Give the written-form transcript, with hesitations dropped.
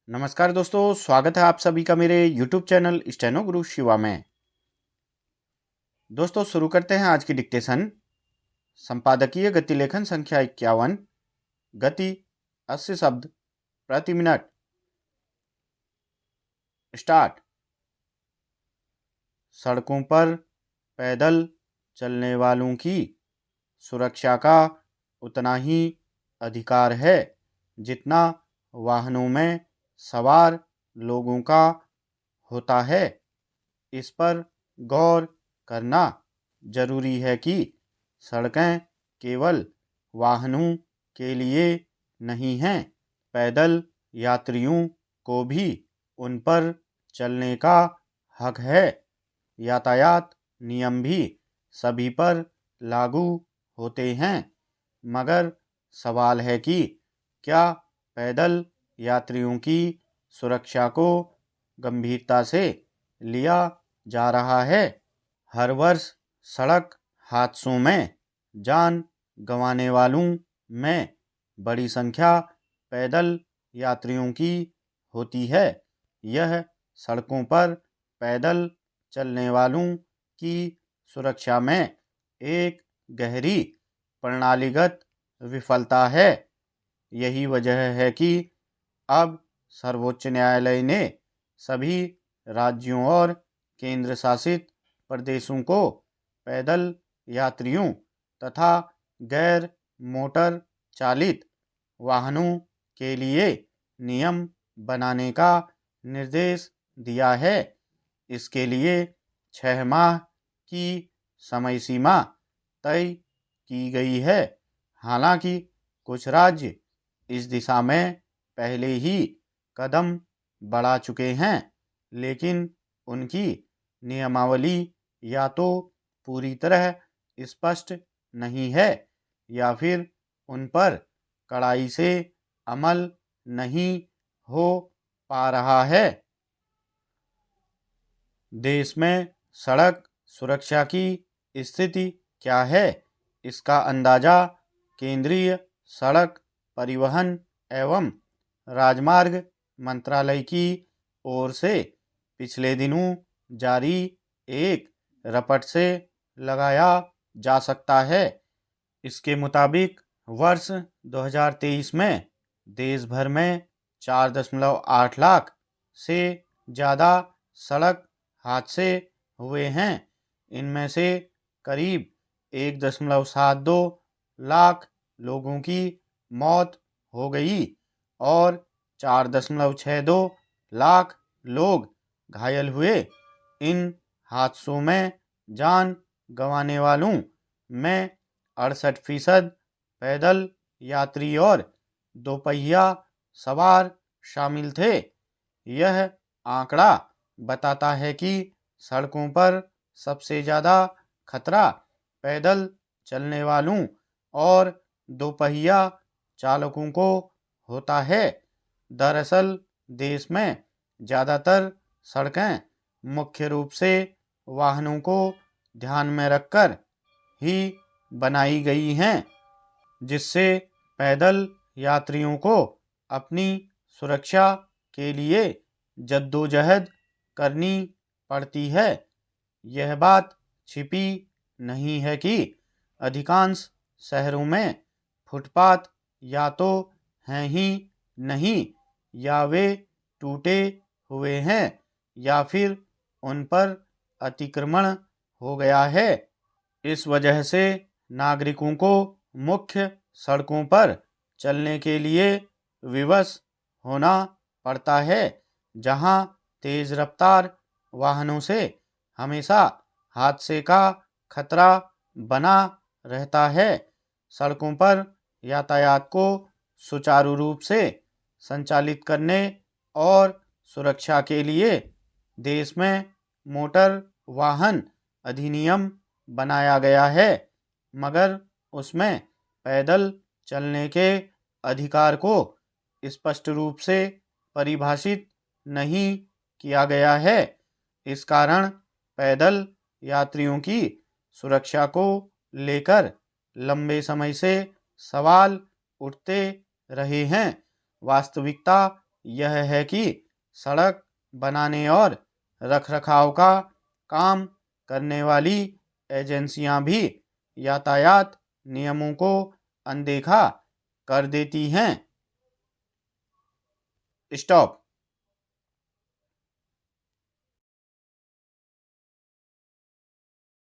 नमस्कार दोस्तों, स्वागत है आप सभी का मेरे YouTube चैनल स्टेनो गुरु शिवा में। दोस्तों शुरू करते हैं आज की डिक्टेशन। संपादकीय गति लेखन संख्या 51। गति 80 शब्द प्रति मिनट। स्टार्ट। सड़कों पर पैदल चलने वालों की सुरक्षा का उतना ही अधिकार है जितना वाहनों में सवार लोगों का होता है। इस पर गौर करना जरूरी है कि सड़कें केवल वाहनों के लिए नहीं हैं, पैदल यात्रियों को भी उन पर चलने का हक है। यातायात नियम भी सभी पर लागू होते हैं, मगर सवाल है कि क्या पैदल यात्रियों की सुरक्षा को गंभीरता से लिया जा रहा है। हर वर्ष सड़क हादसों में जान गंवाने वालों में बड़ी संख्या पैदल यात्रियों की होती है। यह सड़कों पर पैदल चलने वालों की सुरक्षा में एक गहरी प्रणालीगत विफलता है। यही वजह है कि अब सर्वोच्च न्यायालय ने सभी राज्यों और केंद्र शासित प्रदेशों को पैदल यात्रियों तथा गैर मोटर चालित वाहनों के लिए नियम बनाने का निर्देश दिया है। इसके लिए 6 माह की समय सीमा तय की गई है। हालांकि कुछ राज्य इस दिशा में पहले ही कदम बढ़ा चुके हैं, लेकिन उनकी नियमावली या तो पूरी तरह स्पष्ट नहीं है या फिर उन पर कड़ाई से अमल नहीं हो पा रहा है। देश में सड़क सुरक्षा की स्थिति क्या है, इसका अंदाजा केंद्रीय सड़क परिवहन एवं राजमार्ग मंत्रालय की ओर से पिछले दिनों जारी एक रिपोर्ट से लगाया जा सकता है। इसके मुताबिक वर्ष 2023 में देश भर में 4.8 लाख से ज़्यादा सड़क हादसे हुए हैं। इनमें से करीब 1.72 लाख लोगों की मौत हो गई और 4.62 लाख लोग घायल हुए। इन हादसों में जान गंवाने वालों में 68% पैदल यात्री और दोपहिया सवार शामिल थे। यह आंकड़ा बताता है कि सड़कों पर सबसे ज़्यादा खतरा पैदल चलने वालों और दोपहिया चालकों को होता है। दरअसल देश में ज़्यादातर सड़कें मुख्य रूप से वाहनों को ध्यान में रखकर ही बनाई गई हैं, जिससे पैदल यात्रियों को अपनी सुरक्षा के लिए जद्दोजहद करनी पड़ती है। यह बात छिपी नहीं है कि अधिकांश शहरों में फुटपाथ या तो हैं ही नहीं, या वे टूटे हुए हैं, या फिर उन पर अतिक्रमण हो गया है। इस वजह से नागरिकों को मुख्य सड़कों पर चलने के लिए विवश होना पड़ता है, जहां तेज रफ्तार वाहनों से हमेशा हादसे का खतरा बना रहता है। सड़कों पर यातायात को सुचारू रूप से संचालित करने और सुरक्षा के लिए देश में मोटर वाहन अधिनियम बनाया गया है, मगर उसमें पैदल चलने के अधिकार को स्पष्ट रूप से परिभाषित नहीं किया गया है। इस कारण पैदल यात्रियों की सुरक्षा को लेकर लंबे समय से सवाल उठते रहे हैं। वास्तविकता यह है कि सड़क बनाने और रखरखाव का काम करने वाली एजेंसियां भी यातायात नियमों को अनदेखा कर देती हैं। स्टॉप।